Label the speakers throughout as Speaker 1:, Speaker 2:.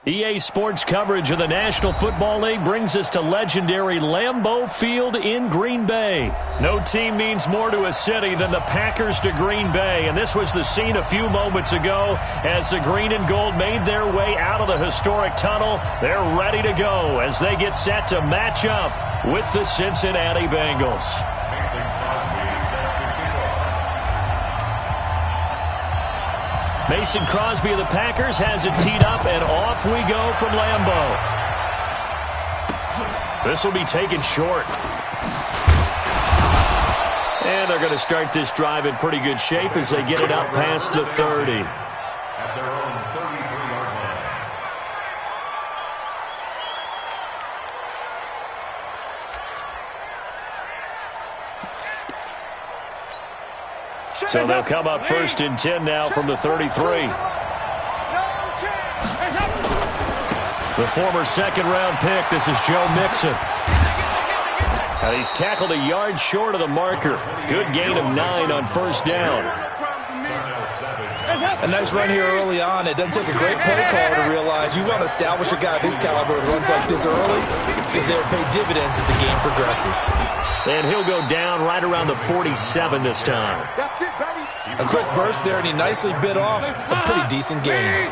Speaker 1: EA Sports coverage of the National Football League brings us to legendary Lambeau Field in Green Bay. No team means more to a city than the Packers to Green Bay, and this was the scene a few moments ago as the green and gold made their way out of the historic tunnel. They're ready to go as they get set to match up with the Cincinnati Bengals. Mason Crosby of the Packers has it teed up, and off we go from Lambeau. This will be taken short. And they're going to start this drive in pretty good shape as they get it up past the 30. So they'll come up 1st and 10 now from the 33. The former second-round pick, this is Joe Mixon. And he's tackled a yard short of the marker. Good gain of 9 on 1st down.
Speaker 2: A nice run here early on. It doesn't take a great play caller to realize you want to establish a guy of his caliber that runs like this early because they'll pay dividends as the game progresses.
Speaker 1: And he'll go down right around the 47 this time.
Speaker 2: A quick burst there, and he nicely bit off a pretty decent gain.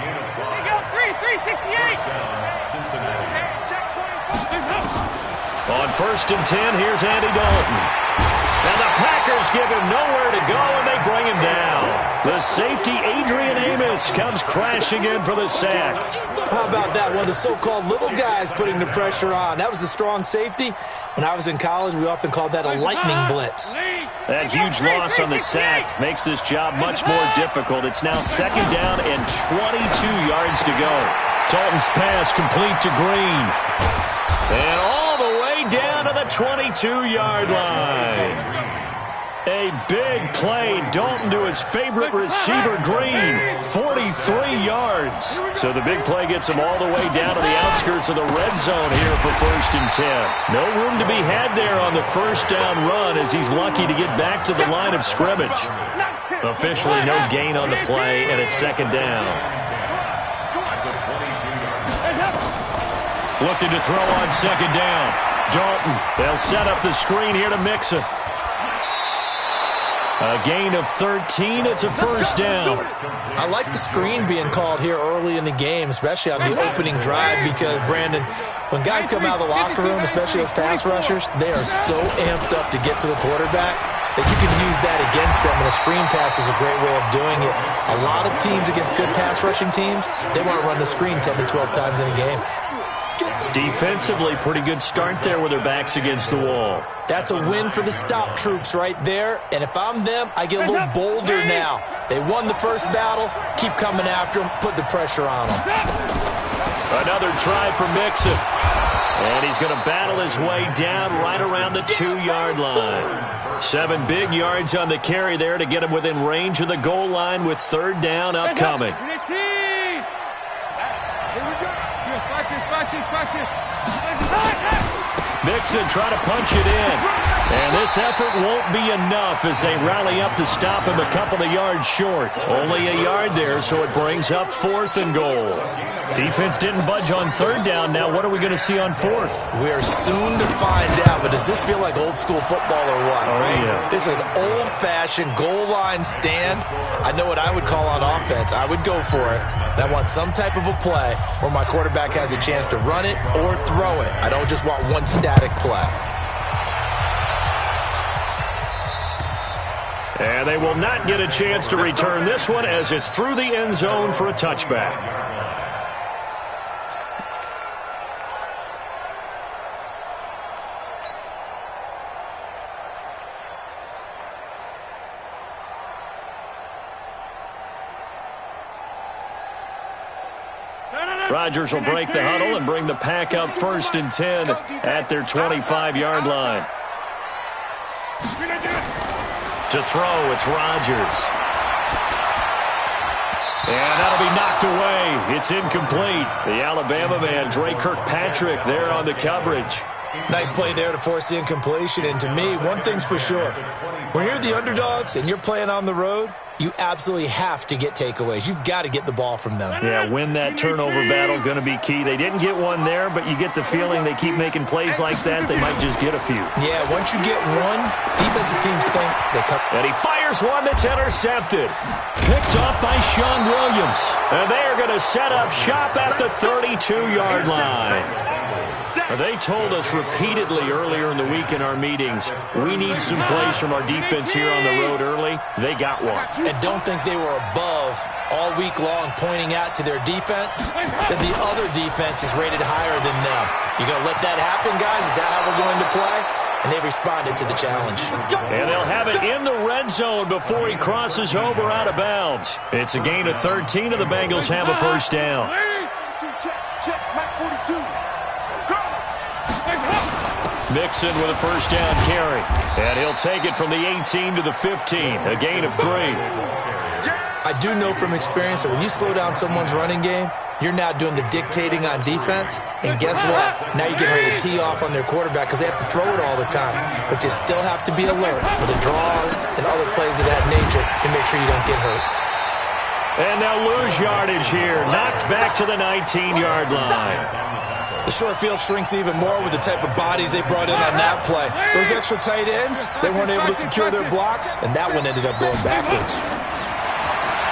Speaker 1: On 1st and 10, here's Andy Dalton. And the Packers give him nowhere to go, and they bring him down. The safety, Adrian Amos, comes crashing in for the sack.
Speaker 2: How about that? One of the so-called little guys putting the pressure on. That was the strong safety. When I was in college, we often called that a lightning blitz.
Speaker 1: That huge loss on the sack makes this job much more difficult. It's now 2nd down and 22 yards to go. Dalton's pass complete to Green. And all the way down to the 22-yard line. A big play. Dalton to his favorite receiver, Green. 43 yards. So the big play gets him all the way down to the outskirts of the red zone here for 1st and 10. No room to be had there on the 1st down run as he's lucky to get back to the line of scrimmage. Officially no gain on the play, and it's 2nd down. Looking to throw on 2nd down. Dalton, they'll set up the screen here to Mixon. A gain of 13. It's a 1st down.
Speaker 2: I like the screen being called here early in the game, especially on the opening drive, because, Brandon, when guys come out of the locker room, especially as pass rushers, they are so amped up to get to the quarterback that you can use that against them, and a screen pass is a great way of doing it. A lot of teams against good pass rushing teams, they want to run the screen 10 to 12 times in a game.
Speaker 1: Defensively, pretty good start there with their backs against the wall.
Speaker 2: That's a win for the stop troops right there. And if I'm them, I get a little bolder now. They won the first battle. Keep coming after them. Put the pressure on them.
Speaker 1: Another try for Mixon. And he's going to battle his way down right around the 2-yard line. 7 big yards on the carry there to get him within range of the goal line with 3rd down upcoming. Mixon trying to punch it in. And this effort won't be enough as they rally up to stop him a couple of yards short. Only a yard there, so it brings up 4th and goal. Defense didn't budge on 3rd down. Now what are we going to see on 4th?
Speaker 2: We are soon to find out, but does this feel like old school football or what?
Speaker 1: Oh,
Speaker 2: right?
Speaker 1: Yeah.
Speaker 2: This is an old-fashioned goal line stand. I know what I would call on offense. I would go for it. I want some type of a play where my quarterback has a chance to run it or throw it. I don't just want one static play.
Speaker 1: And they will not get a chance to return this one as it's through the end zone for a touchback. Rodgers will break the huddle and bring the pack up 1st and 10 at their 25-yard line. To throw, it's Rodgers. And that'll be knocked away. It's incomplete. The Alabama man, Dre Kirkpatrick, there on the coverage.
Speaker 2: Nice play there to force the incompletion. And to me, one thing's for sure. When you're the underdogs and you're playing on the road, you absolutely have to get takeaways. You've got to get the ball from them.
Speaker 1: Yeah, win that turnover battle, going to be key. They didn't get one there, but you get the feeling they keep making plays like that, they might just get a few.
Speaker 2: Yeah, once you get one, defensive teams think they come.
Speaker 1: And he fires one that's intercepted. Picked off by Sean Williams. And they are going to set up shop at the 32-yard line. They told us repeatedly earlier in the week in our meetings, we need some plays from our defense here on the road early. They got one.
Speaker 2: And don't think they were above all week long pointing out to their defense that the other defense is rated higher than them. You going to let that happen, guys? Is that how we're going to play? And they responded to the challenge.
Speaker 1: And they'll have it in the red zone before he crosses over out of bounds. It's a gain of 13, and the Bengals have a first down.
Speaker 3: Check, Mike 42.
Speaker 1: Mixon with a first down carry. And he'll take it from the 18 to the 15. A gain of 3.
Speaker 2: I do know from experience that when you slow down someone's running game, you're now doing the dictating on defense. And guess what? Now you're getting ready to tee off on their quarterback because they have to throw it all the time. But you still have to be alert for the draws and other plays of that nature to make sure you don't get hurt.
Speaker 1: And they'll lose yardage here. Knocked back to the 19-yard line.
Speaker 2: The short field shrinks even more with the type of bodies they brought in on that play. Those extra tight ends, they weren't able to secure their blocks, and that one ended up going backwards.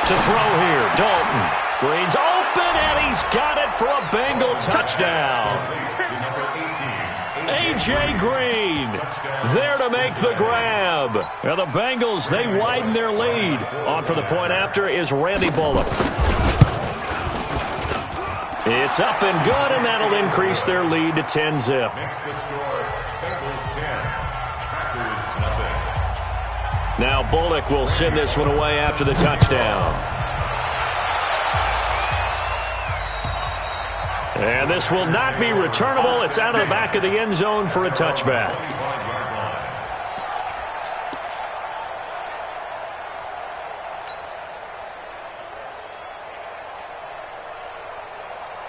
Speaker 1: To throw here, Dalton. Green's open, and he's got it for a Bengal touchdown. A.J. Green there to make the grab. And the Bengals, they widen their lead. On for the point after is Randy Bullock. It's up and good, and that'll increase their lead to 10-zip. Now Bullock will send this one away after the touchdown. And this will not be returnable. It's out of the back of the end zone for a touchback.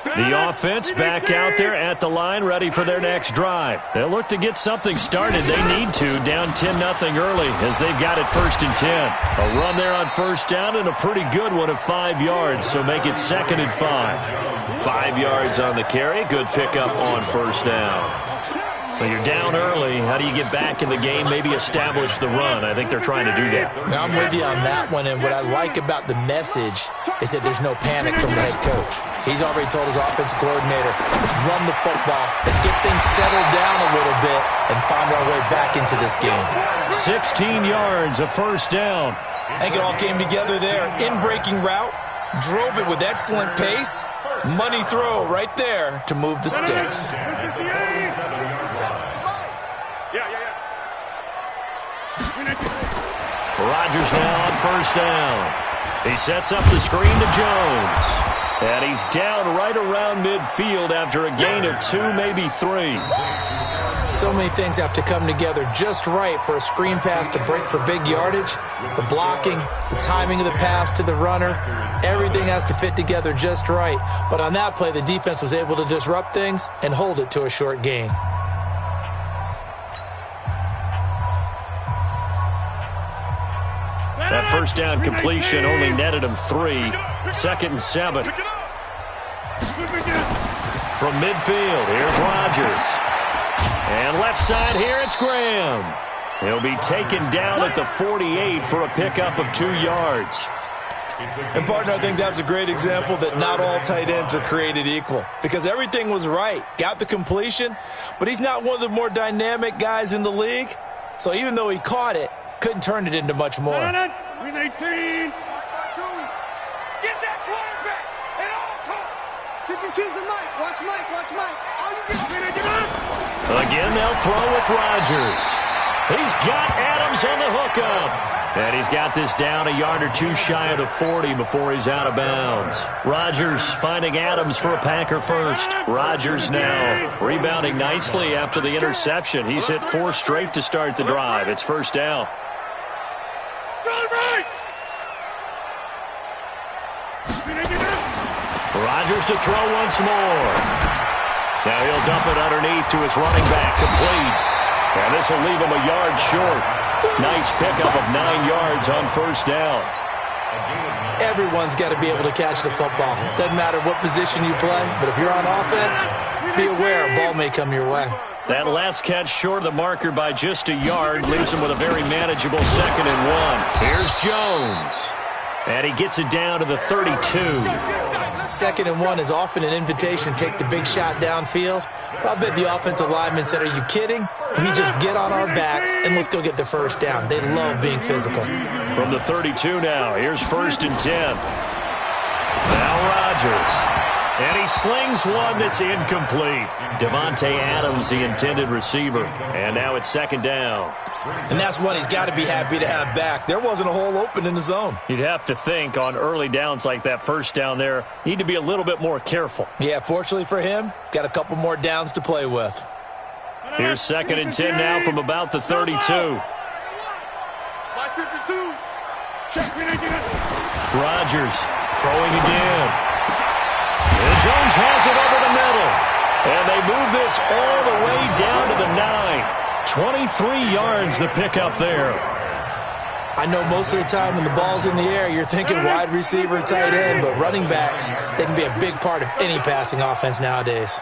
Speaker 1: The offense back out there at the line, ready for their next drive. They'll look to get something started. They need to, down 10-0 early as they've got it 1st and 10. A run there on first down and a pretty good one of 5 yards, so make it 2nd and 5. 5 yards on the carry. Good pickup on first down. Well, you're down early. How do you get back in the game, maybe establish the run? I think they're trying to do that.
Speaker 2: Now, I'm with you on that one, and what I like about the message is that there's no panic from the head coach. He's already told his offensive coordinator, let's run the football, let's get things settled down a little bit and find our way back into this game.
Speaker 1: 16 yards, a first down.
Speaker 2: I think it all came together there. In-breaking route, drove it with excellent pace, money throw right there to move the sticks.
Speaker 1: Rodgers now on first down. He sets up the screen to Jones. And he's down right around midfield after a gain of 2, maybe 3.
Speaker 2: So many things have to come together just right for a screen pass to break for big yardage. The blocking, the timing of the pass to the runner, everything has to fit together just right. But on that play, the defense was able to disrupt things and hold it to a short gain.
Speaker 1: That first down completion only netted him 3. 2nd and 7. From midfield, here's Rodgers. And left side here, it's Graham. He'll be taken down at the 48 for a pickup of 2 yards.
Speaker 2: And, partner, I think that's a great example that not all tight ends are created equal. Because everything was right. Got the completion, but he's not one of the more dynamic guys in the league. So even though he caught it, couldn't turn it into much more.
Speaker 3: Win 18. Get that quarterback at all costs. Pick and choose the Mike. Watch Mike. Watch Mike. All you get.
Speaker 1: Again, they'll throw with Rodgers. He's got Adams on the hookup. And he's got this down a yard or 2 shy of the 40 before he's out of bounds. Rodgers finding Adams for a Packer first. Rodgers now rebounding nicely after the interception. He's hit 4 straight to start the drive. It's first down.
Speaker 3: Rodgers
Speaker 1: to throw once more. Now he'll dump it underneath to his running back, complete. And this will leave him a yard short. Nice pickup of 9 yards on first down.
Speaker 2: Everyone's got to be able to catch the football. Doesn't matter what position you play, but if you're on offense, be aware a ball may come your way.
Speaker 1: That last catch short of the marker by just a yard leaves him with a very manageable 2nd and 1. Here's Jones. And he gets it down to the 32.
Speaker 2: 2nd and 1 is often an invitation to take the big shot downfield. I bet the offensive lineman said, are you kidding? We just get on our backs and let's go get the first down. They love being physical.
Speaker 1: From the 32 now, here's 1st and 10. Now Rodgers. And he slings one that's incomplete. Devontae Adams, the intended receiver. And now it's 2nd down.
Speaker 2: And that's one he's got to be happy to have back. There wasn't a hole open in the zone.
Speaker 1: You'd have to think on early downs like that first down there, you need to be a little bit more careful.
Speaker 2: Yeah, fortunately for him, got a couple more downs to play with.
Speaker 1: Here's 2nd and 10 now from about the 32. Rodgers throwing again. And Jones has it over the middle. And they move this all the way down to the 9. 23 yards the pickup there.
Speaker 2: I know most of the time when the ball's in the air, you're thinking wide receiver, tight end, but running backs, they can be a big part of any passing offense nowadays.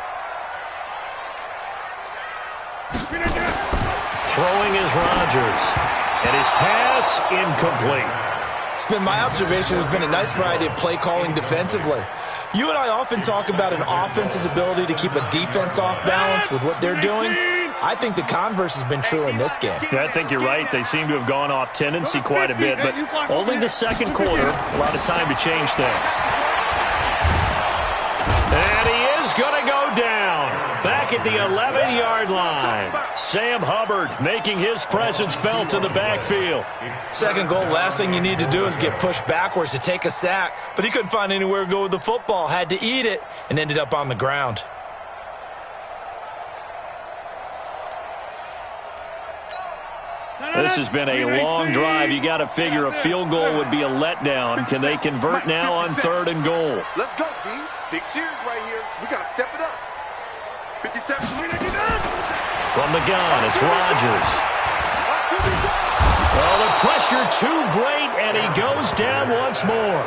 Speaker 1: Throwing is Rodgers. And his pass incomplete.
Speaker 2: It's been my observation there's been a nice variety of play calling defensively. You and I often talk about an offense's ability to keep a defense off balance with what they're doing. I think the converse has been true in this game.
Speaker 1: Yeah, I think you're right. They seem to have gone off tendency quite a bit, but only the 2nd quarter, a lot of time to change things. And he is going to go down back at the 11-yard line. Sam Hubbard making his presence felt in the backfield.
Speaker 2: 2nd goal, last thing you need to do is get pushed backwards to take a sack, but he couldn't find anywhere to go with the football, had to eat it, and ended up on the ground.
Speaker 1: This has been a long drive. You got to figure a field goal would be a letdown. Can they convert now on 3rd and goal?
Speaker 3: Let's go, D. Big series right here. We got to step it up. 57.
Speaker 1: From the gun, it's Rodgers. Well, the pressure too great, and he goes down once more.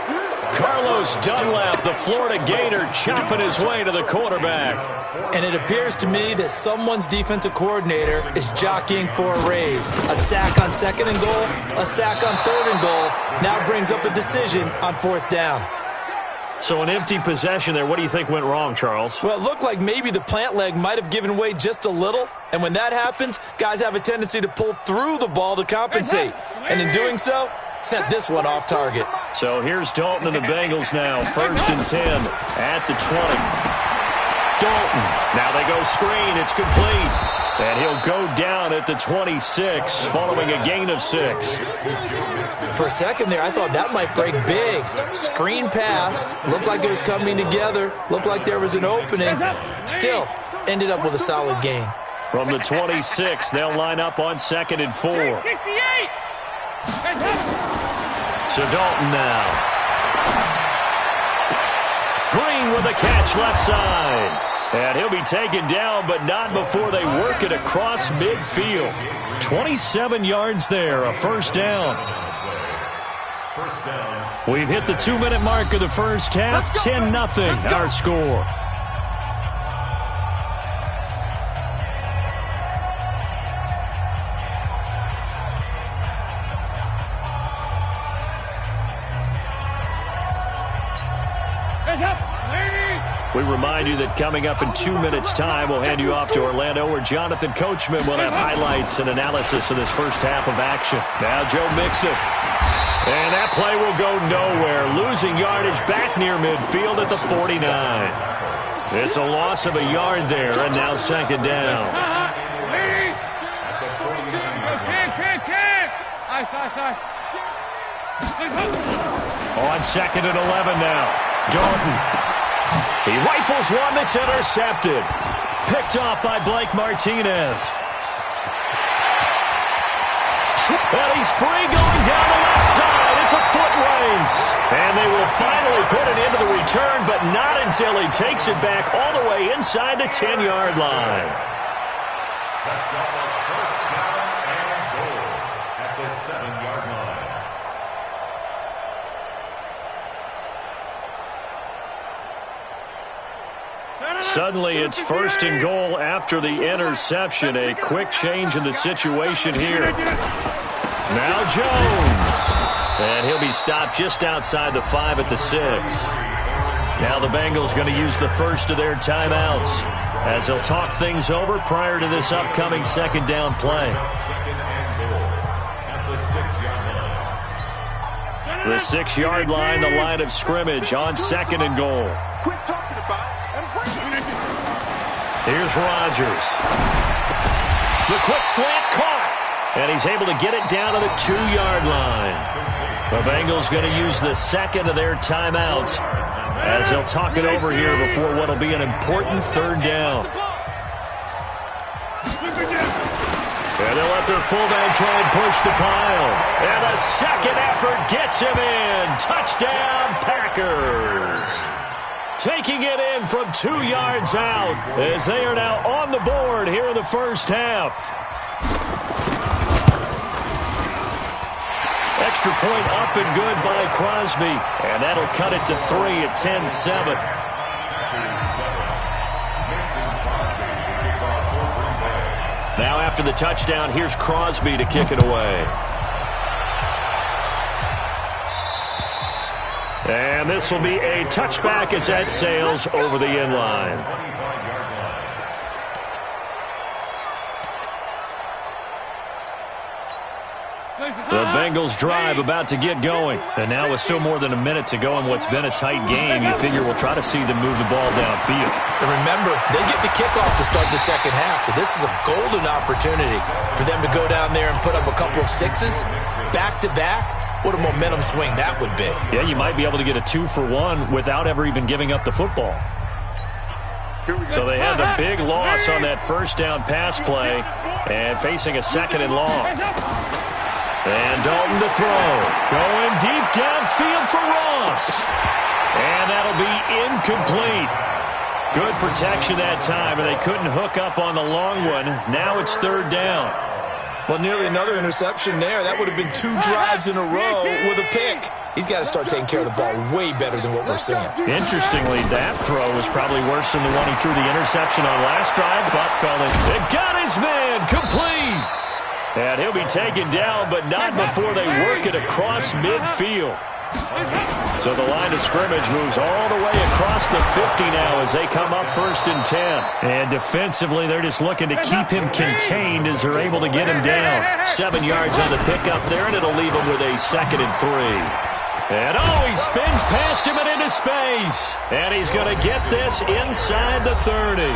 Speaker 1: Carlos Dunlap, the Florida Gator, chopping his way to the quarterback.
Speaker 2: And it appears to me that someone's defensive coordinator is jockeying for a raise. A sack on 2nd and goal, a sack on 3rd and goal, now brings up a decision on 4th down.
Speaker 1: So an empty possession there. What do you think went wrong, Charles?
Speaker 2: Well, it looked like maybe the plant leg might have given way just a little. And when that happens, guys have a tendency to pull through the ball to compensate. And in doing so, sent this one off target.
Speaker 1: So here's Dalton and the Bengals now. 1st and 10 at the 20. Dalton. Now they go screen. It's complete. And he'll go down at the 26 following a gain of 6.
Speaker 2: For a second there, I thought that might break big. Screen pass. Looked like it was coming together. Looked like there was an opening. Still, ended up with a solid gain.
Speaker 1: From the 26, they'll line up on 2nd and 4. So Dalton now. Green with a catch left side. And he'll be taken down, but not before they work it across midfield. 27 yards there, a 1st down. We've hit the 2-minute mark of the first half. 10-0 our score. We remind you that coming up in 2 minutes' time, we'll hand you off to Orlando, where Jonathan Coachman will have highlights and analysis of this first half of action. Now Joe Mixon. And that play will go nowhere. Losing yardage back near midfield at the 49. It's a loss of a yard there, and now 2nd down. On 2nd and 11 now. Dalton. He rifles one that's intercepted. Picked off by Blake Martinez. And he's free going down the left side. It's a foot race. And they will finally put an end to the return, but not until he takes it back all the way inside the 10-yard line.
Speaker 4: Sets up a first down and goal at the 7-yard line.
Speaker 1: Suddenly, it's first and goal after the interception. A quick change in the situation here. Now Jones. And he'll be stopped just outside the 5 at the 6. Now the Bengals going to use the first of their timeouts as they'll talk things over prior to this upcoming second down play. The 6-yard line, the line of scrimmage on second and goal.
Speaker 3: Quit talking about it.
Speaker 1: Here's Rodgers. The quick slant caught. And he's able to get it down to the 2-yard line. The Bengals going to use the second of their timeouts as they'll talk it over here before what will be an important third down. And they'll let their fullback try and push the pile. And a second effort gets him in. Touchdown, Packers. Taking it in from 2 yards out as they are now on the board here in the first half. Extra point up and good by Crosby. And that'll cut it to 3 at 10-7. Now after the touchdown, here's Crosby to kick it away. And this will be a touchback as that sails over the end line. The Bengals drive about to get going. And now with still more than a minute to go in what's been a tight game, you figure we'll try to see them move the ball downfield.
Speaker 2: And remember, they get the kickoff to start the second half, so this is a golden opportunity for them to go down there and put up a couple of sixes back-to-back. What a momentum swing that would be.
Speaker 1: Yeah, you might be able to get a 2-for-1 without ever even giving up the football. So they had the big loss on that first down pass play and facing a second and long. And Dalton to throw. Going deep downfield for Ross. And that'll be incomplete. Good protection that time, and they couldn't hook up on the long one. Now it's third down.
Speaker 2: Well, nearly another interception there. That would have been 2 drives in a row with a pick. He's got to start taking care of the ball way better than what we're seeing.
Speaker 1: Interestingly, that throw was probably worse than the one he threw the interception on last drive, but fell in. It got his man complete. And he'll be taken down, but not before they work it across midfield. So the line of scrimmage moves all the way across the 50 now as they come up first and 10. And defensively, they're just looking to keep him contained as they're able to get him down. 7 yards on the pickup there, and it'll leave him with a 2nd and 3. And he spins past him and into space. And he's going to get this inside the 30.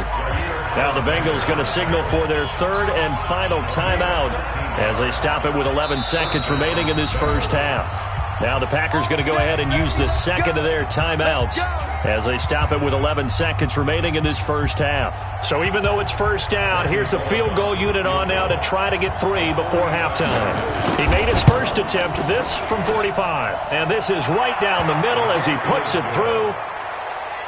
Speaker 1: Now the Bengals going to signal for their third and final timeout as they stop it with 11 seconds remaining in this first half. Now the Packers going to go ahead and use the second of their timeouts as they stop it with 11 seconds remaining in this first half. So even though it's first down, here's the field goal unit on now to try to get 3 before halftime. He made his first attempt, this from 45. And this is right down the middle as he puts it through.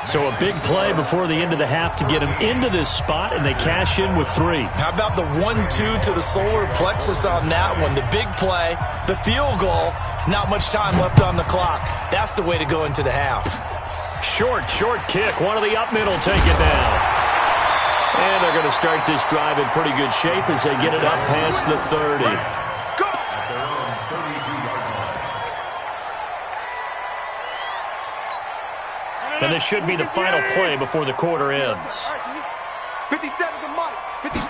Speaker 1: So a big play before the end of the half to get him into this spot, and they cash in with 3.
Speaker 2: How about the 1-2 to the solar plexus on that one? The big play, the field goal, not much time left on the clock. That's the way to go into the half.
Speaker 1: Short kick. One of the up middle take it down. And they're going to start this drive in pretty good shape as they get it up past the 30. And this should be the final play before the quarter ends.
Speaker 3: 57 to Mike. 57.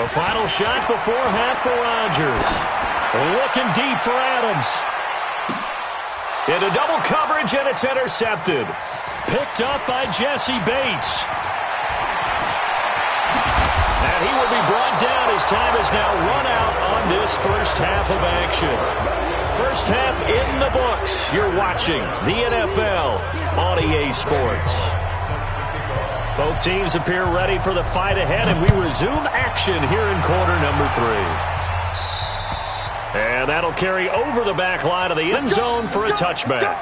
Speaker 1: A final shot before half for Rodgers. Looking deep for Adams. Into double coverage, and it's intercepted. Picked up by Jesse Bates. And he will be brought down as time is now run out on this first half of action. First half in the books. You're watching the NFL on EA Sports. Both teams appear ready for the fight ahead, and we resume action here in quarter number 3. And that'll carry over the back line of the end zone for a touchback.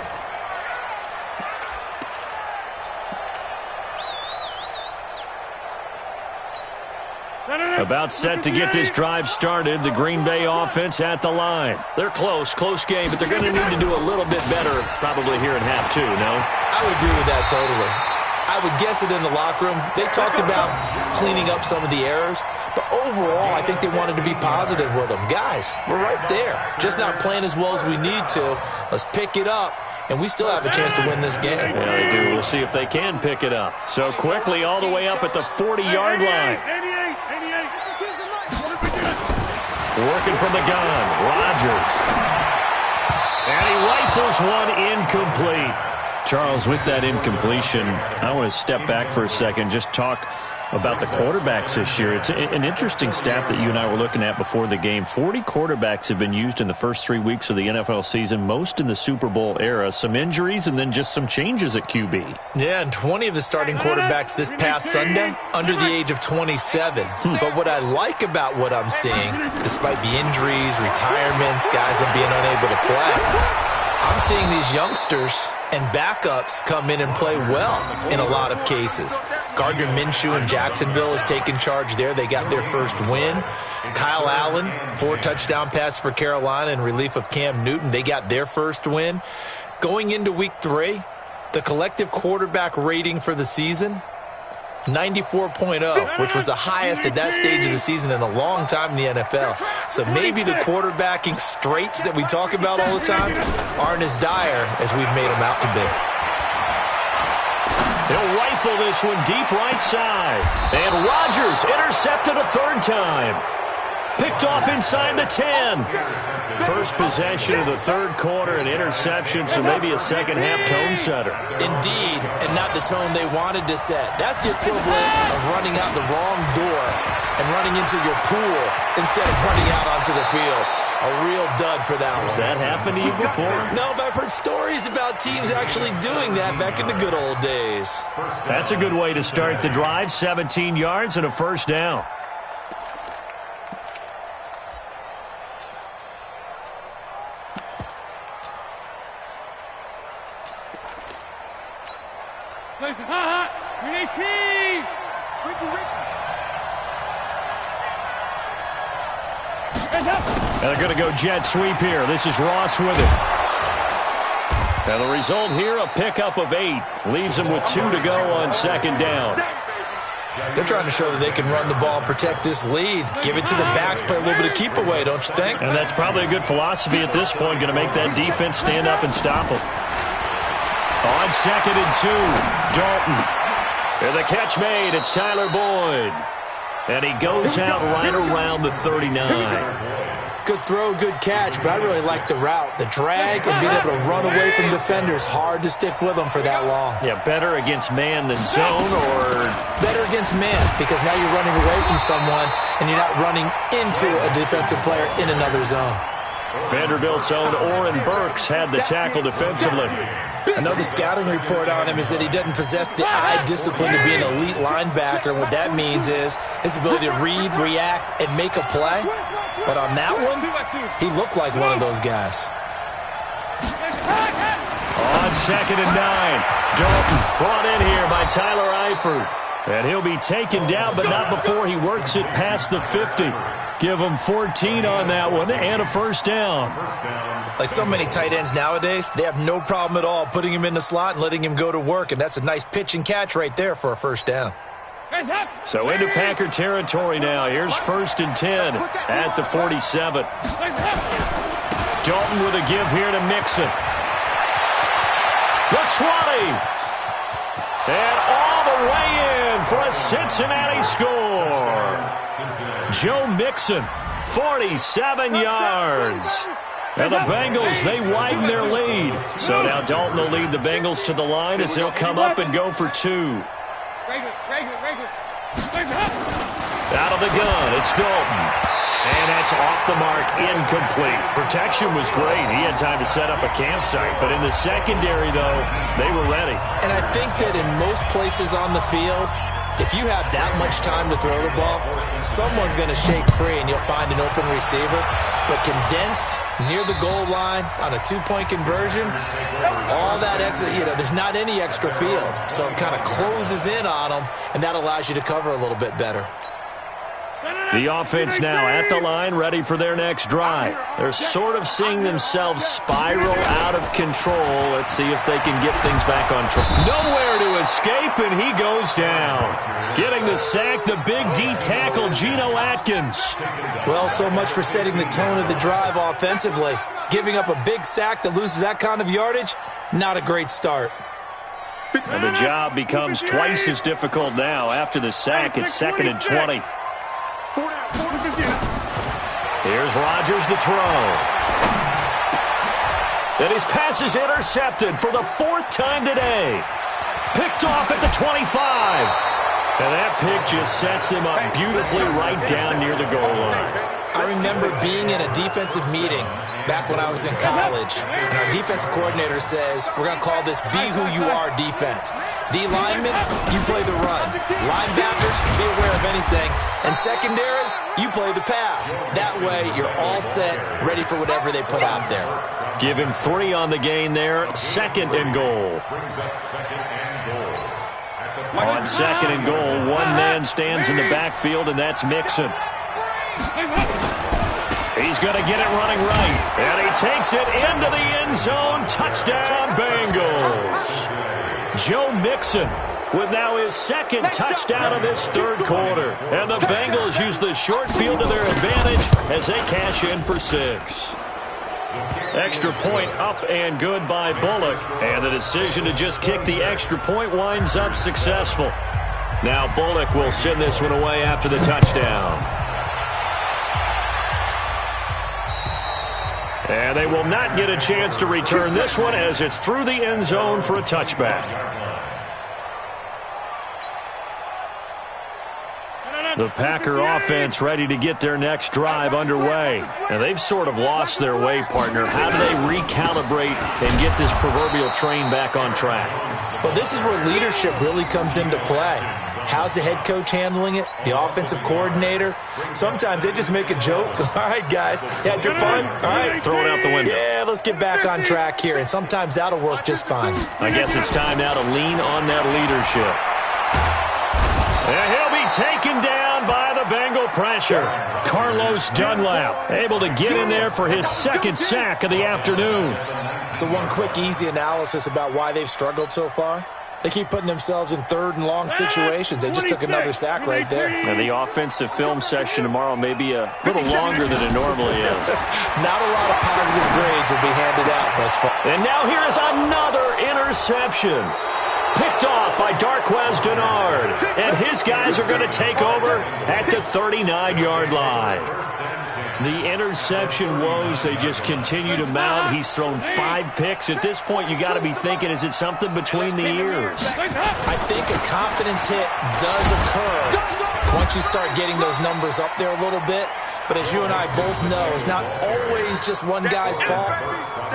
Speaker 1: About set to get this drive started. The Green Bay offense at the line. They're close game, but they're going to need to do a little bit better probably here in half two, no?
Speaker 2: I would agree with that totally. I would guess it in the locker room. They talked about cleaning up some of the errors, but overall, I think they wanted to be positive with them. Guys, we're right there. Just not playing as well as we need to. Let's pick it up, and we still have a chance to win this game.
Speaker 1: Yeah, they do. We'll see if they can pick it up. So quickly all the way up at the 40-yard line. Working from the gun, Rodgers. And he rifles one incomplete. Charles, with that incompletion, I want to step back for a second, just talk about the quarterbacks this year. It's an interesting stat that you and I were looking at before the game. 40 quarterbacks have been used in the first 3 weeks of the NFL season, most in the Super Bowl era. Some injuries and then just some changes at QB.
Speaker 2: Yeah, and 20 of the starting quarterbacks this past Sunday under the age of 27. But what I like about what I'm seeing, despite the injuries, retirements, guys are being unable to play, I'm seeing these youngsters and backups come in and play well in a lot of cases. Gardner Minshew in Jacksonville has taken charge there. They got their first win. Kyle Allen, 4-touchdown pass for Carolina in relief of Cam Newton. They got their first win. Going into week 3, the collective quarterback rating for the season, 94.0, which was the highest at that stage of the season in a long time in the NFL. So maybe the quarterbacking straits that we talk about all the time aren't as dire as we've made them out to be.
Speaker 1: He'll rifle this one deep right side. And Rodgers intercepted a third time. Picked off inside the 10. First possession of the third quarter, an interception, so maybe a second-half tone setter.
Speaker 2: Indeed, and not the tone they wanted to set. That's the equivalent of running out the wrong door and running into your pool instead of running out onto the field. A real dud for that one.
Speaker 1: Has that happened to you before?
Speaker 2: No, but I've heard stories about teams actually doing that back in the good old days.
Speaker 1: That's a good way to start the drive. 17 yards and a first down. And they're going to go jet sweep here. This is Ross with it. And the result here, a pickup of 8. Leaves them with 2 to go on second down.
Speaker 2: They're trying to show that they can run the ball and protect this lead. Give it to the backs, play a little bit of keep away, don't you think?
Speaker 1: And that's probably a good philosophy at this point, going to make that defense stand up and stop them. On second and 2, Dalton. And the catch made, it's Tyler Boyd. And he goes out right around the 39.
Speaker 2: Good throw, good catch, but I really like the route. The drag and being able to run away from defenders, hard to stick with them for that long.
Speaker 1: Yeah, better against man than zone, or?
Speaker 2: Better against man, because now you're running away from someone and you're not running into a defensive player in another zone.
Speaker 1: Vanderbilt's own Oren Burks had the tackle defensively.
Speaker 2: Another scouting report on him is that he doesn't possess the eye discipline to be an elite linebacker. And what that means is his ability to read, react, and make a play. But on that one, he looked like one of those guys.
Speaker 1: On second and 9, Dalton brought in here by Tyler Eifert. And he'll be taken down, but not before he works it past the 50. Give him 14 on that one and a first down.
Speaker 2: Like so many tight ends nowadays, they have no problem at all putting him in the slot and letting him go to work. And that's a nice pitch and catch right there for a first down.
Speaker 1: So into Packer territory now. Here's first and 10 at the 47. Dalton with a give here to Mixon. The 20. And all the way in for a Cincinnati score. Joe Mixon, 47 yards. And the Bengals, they widen their lead. So now Dalton will lead the Bengals to the line as they'll come up and go for 2. Out of the gun, it's Dalton. And that's off the mark, incomplete. Protection was great. He had time to set up a campsite. But in the secondary, though, they were ready.
Speaker 2: And I think that in most places on the field, if you have that much time to throw the ball, someone's going to shake free and you'll find an open receiver. but condensed near the goal line on a 2-point conversion, all that extra, there's not any extra field. So it kind of closes in on them, and that allows you to cover a little bit better.
Speaker 1: The offense now at the line, ready for their next drive. They're sort of seeing themselves spiral out of control. Let's see if they can get things back on track. Nowhere to escape, and he goes down. Getting the sack, the big D tackle, Geno Atkins.
Speaker 2: Well, so much for setting the tone of the drive offensively. Giving up a big sack that loses that kind of yardage, not a great start.
Speaker 1: And the job becomes twice as difficult now. After the sack, it's 2nd and 20. Here's Rodgers to throw. And his pass is intercepted for the 4th time today. Picked off at the 25. And that pick just sets him up beautifully right down near the goal line.
Speaker 2: I remember being in a defensive meeting back when I was in college, and our defensive coordinator says, we're going to call this Be Who You Are defense. D linemen, you play the run. Linebackers, be aware of anything. And secondary, you play the pass. That way, you're all set, ready for whatever they put out there.
Speaker 1: Give him 3 on the gain there. 2nd and goal. On 2nd and goal, one man stands in the backfield, and that's Mixon. He's going to get it running right. And he takes it into the end zone. Touchdown, Bengals. Joe Mixon with now his 2nd touchdown of this 3rd quarter. And the Bengals use the short field to their advantage as they cash in for 6. Extra point up and good by Bullock. And the decision to just kick the extra point winds up successful. Now Bullock will send this one away after the touchdown. And they will not get a chance to return this one as it's through the end zone for a touchback. The Packer offense ready to get their next drive underway. And they've sort of lost their way, partner. How do they recalibrate and get this proverbial train back on track?
Speaker 2: Well, this is where leadership really comes into play. How's the head coach handling it? The offensive coordinator? Sometimes they just make a joke. All right, guys, had your fun? All right.
Speaker 1: Throw it out the window.
Speaker 2: Yeah, let's get back on track here. And sometimes that'll work just fine.
Speaker 1: I guess it's time now to lean on that leadership. And he'll be taken down by the Bengal pressure. Carlos Dunlap able to get in there for his 2nd sack of the afternoon.
Speaker 2: So one quick, easy analysis about why they've struggled so far. They keep putting themselves in 3rd and long situations. They just took another sack right there.
Speaker 1: And the offensive film session tomorrow may be a little longer than it normally is.
Speaker 2: Not a lot of positive grades will be handed out thus far.
Speaker 1: And now here is another interception. Picked off by Darquez Denard. And his guys are going to take over at the 39-yard line. The interception woes, they just continue to mount. He's thrown 5 picks. At this point, you got to be thinking, is it something between the ears?
Speaker 2: I think a confidence hit does occur once you start getting those numbers up there a little bit. But as you and I both know, it's not always just one guy's fault.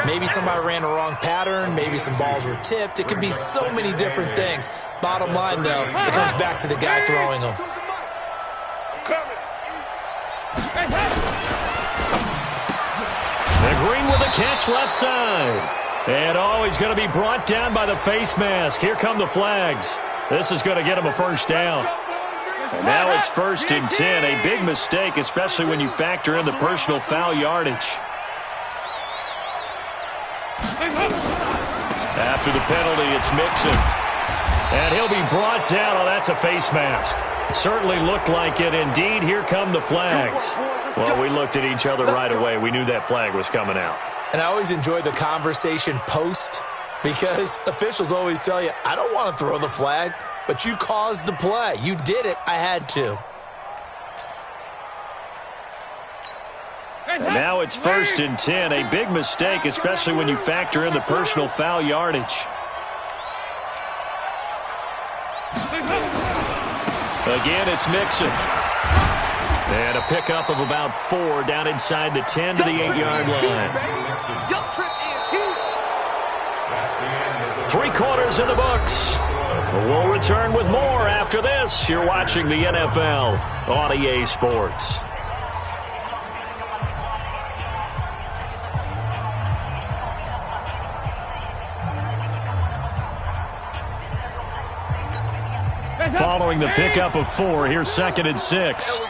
Speaker 2: Maybe somebody ran a wrong pattern. Maybe some balls were tipped. It could be so many different things. Bottom line, though, it comes back to the guy throwing them.
Speaker 1: And Green with a catch left side. And he's going to be brought down by the face mask. Here come the flags. This is going to get him a 1st down. And now it's 1st and 10. A big mistake, especially when you factor in the personal foul yardage. After the penalty, it's Mixon. And he'll be brought down. Oh, that's a face mask. Certainly looked like it. Indeed, here come the flags. Well, we looked at each other right away. We knew that flag was coming out.
Speaker 2: And I always enjoy the conversation post because officials always tell you, I don't want to throw the flag, but you caused the play. You did it. I had to.
Speaker 1: And now it's 1st and 10. A big mistake, especially when you factor in the personal foul yardage. Again, it's Mixon. And a pickup of about 4 down inside the 10 to the 8-yard line. 3 quarters in the books. We'll return with more after this. You're watching the NFL on EA Sports. Following the pickup of 4, here's 2nd and 6.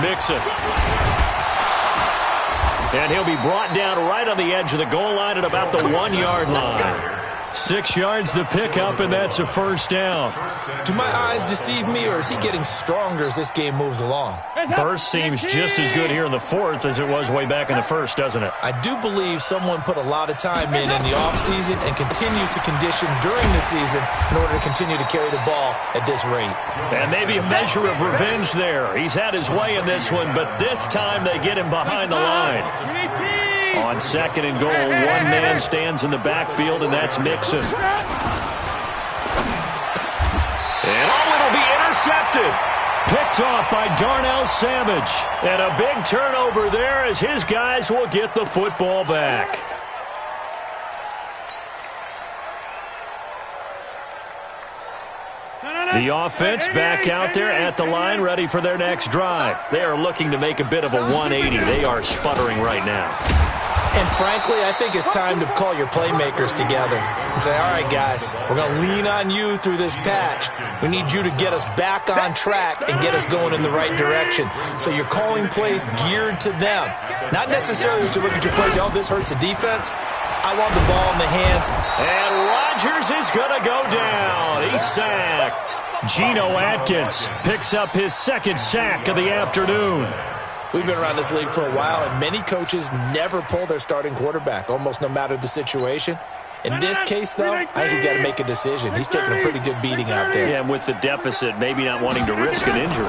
Speaker 1: Mixon. And he'll be brought down right on the edge of the goal line at about the 1-yard line. 6 yards the pickup, and that's a first down.
Speaker 2: Do my eyes deceive me, or is he getting stronger as this game moves along?
Speaker 1: Burst seems just as good here in the 4th as it was way back in the 1st, doesn't it?
Speaker 2: I do believe someone put a lot of time in the offseason and continues to condition during the season in order to continue to carry the ball at this rate.
Speaker 1: And maybe a measure of revenge there. He's had his way in this one, but this time they get him behind the line. On 2nd and goal, one man stands in the backfield, and that's Mixon. And it'll be intercepted. Picked off by Darnell Savage. And a big turnover there as his guys will get the football back. The offense back out there at the line, ready for their next drive. They are looking to make a bit of a 180. They are sputtering right now.
Speaker 2: And frankly, I think it's time to call your playmakers together and say, all right, guys, we're going to lean on you through this patch. We need you to get us back on track and get us going in the right direction. So you're calling plays geared to them. Not necessarily that you look at your plays, oh, this hurts the defense. I want the ball in the hands.
Speaker 1: And Rodgers is going to go down. He's sacked. Geno Atkins picks up his 2nd sack of the afternoon.
Speaker 2: We've been around this league for a while, and many coaches never pull their starting quarterback, almost no matter the situation. In this case, though, I think he's got to make a decision. He's taking a pretty good beating out there.
Speaker 1: Yeah, and with the deficit, maybe not wanting to risk an injury.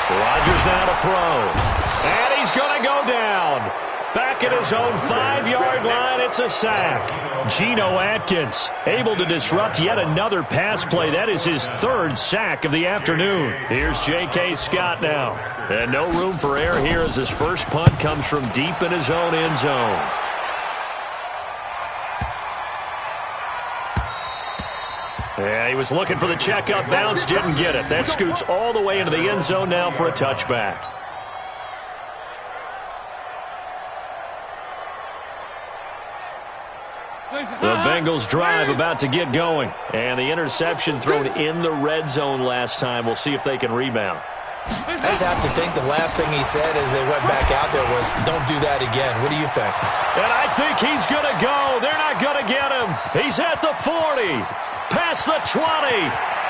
Speaker 1: Rodgers now to throw. And he's going to go down. Back at his own 5-yard line, it's a sack. Geno Atkins able to disrupt yet another pass play. That is his 3rd sack of the afternoon. Here's J.K. Scott now. And no room for error here as his first punt comes from deep in his own end zone. Yeah, he was looking for the checkup bounce, didn't get it. That scoots all the way into the end zone now for a touchback. The Bengals drive about to get going. And the interception thrown in the red zone last time. We'll see if they can rebound.
Speaker 2: I just have to think the last thing he said as they went back out there was, don't do that again. What do you think?
Speaker 1: And I think he's going to go. They're not going to get him. He's at the 40, past the 20,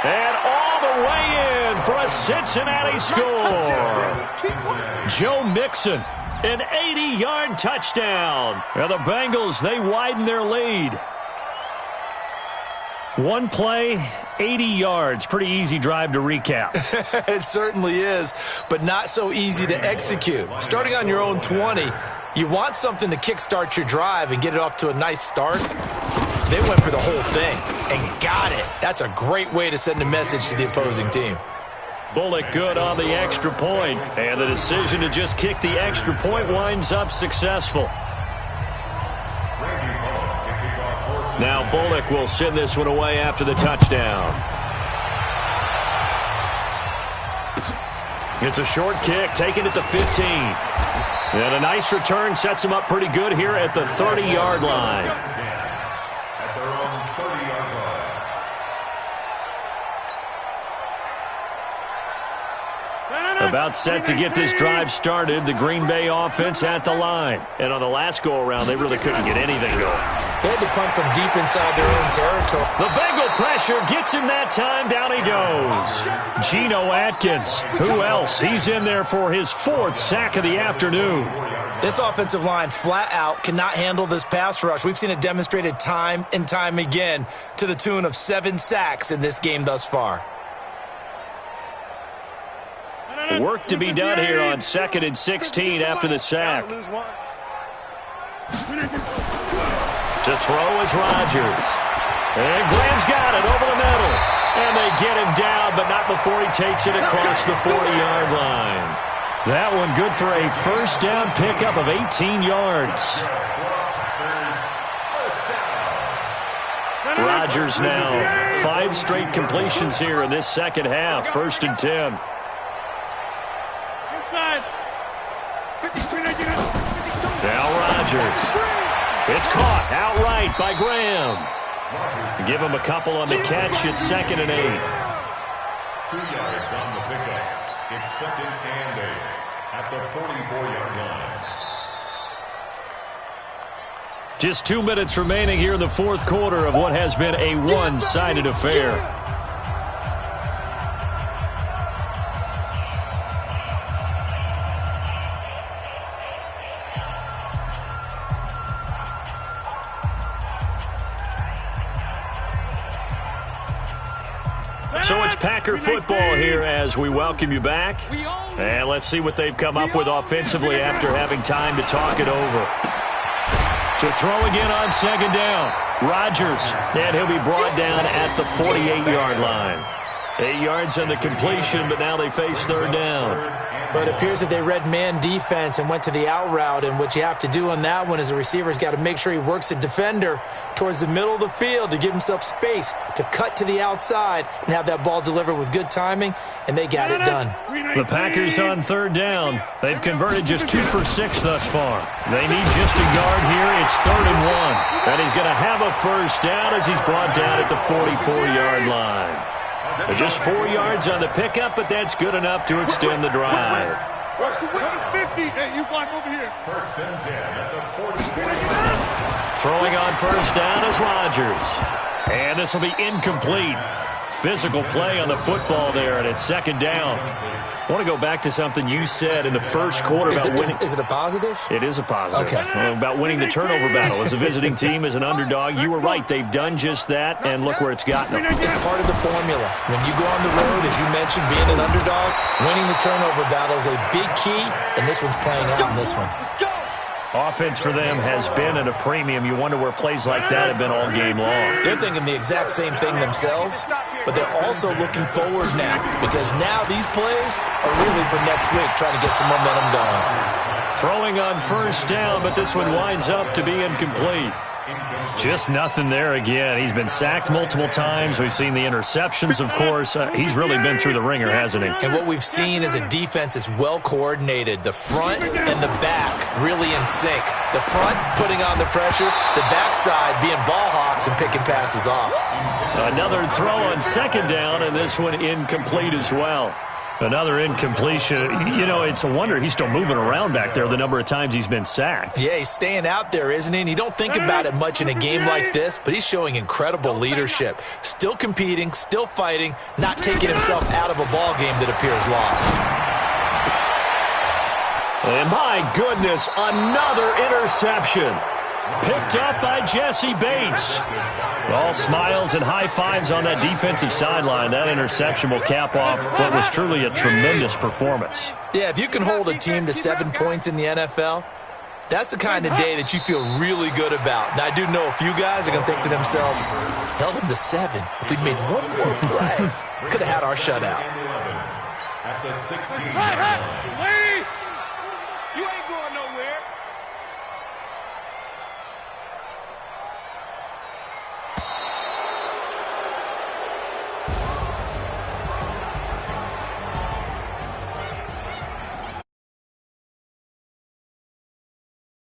Speaker 1: and all the way in for a Cincinnati score. Joe Mixon, an 80-yard touchdown. And the Bengals, they widen their lead. One play, 80 yards. Pretty easy drive to recap.
Speaker 2: It certainly is, but not so easy to execute. Starting on your own 20, you want something to kickstart your drive and get it off to a nice start. They went for the whole thing and got it. That's a great way to send a message to the opposing team.
Speaker 1: Bullock good on the extra point, and the decision to just kick the extra point winds up successful. Now Bullock will send this one away after the touchdown. It's a short kick, taking it to 15. And a nice return sets him up pretty good here at the 30-yard line.
Speaker 4: At their own 30-yard line.
Speaker 1: About set to get this drive started, the Green Bay offense at the line. And on the last go-around, they really couldn't get anything going.
Speaker 2: They had to punt from deep inside their own territory.
Speaker 1: The Bengal pressure gets him that time. Down he goes. Geno Atkins. Who else? He's in there for his 4th sack of the afternoon.
Speaker 2: This offensive line flat out cannot handle this pass rush. We've seen it demonstrated time and time again to the tune of 7 sacks in this game thus far.
Speaker 1: Work to be done here on 2nd and 16 after the sack. To throw is Rodgers. And Graham's got it over the middle. And they get him down, but not before he takes it across the 40-yard line. That one good for a first down pickup of 18 yards. Rodgers now 5 straight completions here in this second half. 1st and 10. Now Rodgers. It's caught outright by Graham. Give him a couple on the catch. It's 2nd and 8.
Speaker 4: 2 yards on the pickup. It's 2nd and 8 at the 44-yard line.
Speaker 1: Just 2 minutes remaining here in the fourth quarter of what has been a one-sided affair. So it's Packer football here as we welcome you back. And let's see what they've come up with offensively after having time to talk it over. To throw again on 2nd down. Rodgers, and he'll be brought down at the 48-yard line. 8 yards on the completion, but now they face 3rd down.
Speaker 2: But it appears that they read man defense and went to the out route, and what you have to do on that one is the receiver's got to make sure he works the defender towards the middle of the field to give himself space to cut to the outside and have that ball delivered with good timing, and they got it done.
Speaker 1: The Packers on 3rd down. They've converted just 2 for 6 thus far. They need just a yard here. It's 3rd and 1. And he's going to have a first down as he's brought down at the 44-yard line. Just 4 yards on the pickup, but that's good enough to extend the drive.
Speaker 3: 50. Hey, you block over here.
Speaker 4: 1st and 10 at the 44-yard line.
Speaker 1: Throwing on first down is Rodgers. And this will be incomplete. Physical play on the football there, and it's 2nd down. I want to go back to something you said in the first quarter about winning.
Speaker 2: Is it a positive?
Speaker 1: It is a positive.
Speaker 2: Okay.
Speaker 1: About winning the turnover battle. As a visiting team, as an underdog, you were right. They've done just that, and look where it's gotten them.
Speaker 2: It's part of the formula. When you go on the road, as you mentioned, being an underdog, winning the turnover battle is a big key, and this one's playing out in this one.
Speaker 1: Offense for them has been at a premium. You wonder where plays like that have been all game long.
Speaker 2: They're thinking the exact same thing themselves, but they're also looking forward now because now these plays are really for next week, trying to get some momentum going.
Speaker 1: Throwing on first down, but this one winds up to be incomplete. Just nothing there again. He's been sacked multiple times. We've seen the interceptions, of course. He's really been through the ringer, hasn't he?
Speaker 2: And what we've seen is a defense that's well coordinated. The front and the back really in sync. The front putting on the pressure, the backside being ball hawks and picking passes off.
Speaker 1: Another throw on 2nd down, and this one incomplete as well. Another incompletion. You know, it's a wonder he's still moving around back there the number of times he's been sacked.
Speaker 2: Yeah, he's staying out there, isn't he? And you don't think about it much in a game like this, but he's showing incredible leadership. Still competing, still fighting, not taking himself out of a ball game that appears lost.
Speaker 1: And my goodness, another interception. Picked up by Jesse Bates. All smiles and high fives on that defensive sideline. That interception will cap off what was truly a tremendous performance.
Speaker 2: Yeah, if you can hold a team to 7 points in the NFL, that's the kind of day that you feel really good about. Now, I do know a few guys are going to think to themselves, held them to 7. If we'd made one more play, could have had our shutout.
Speaker 4: At the 16-yard line.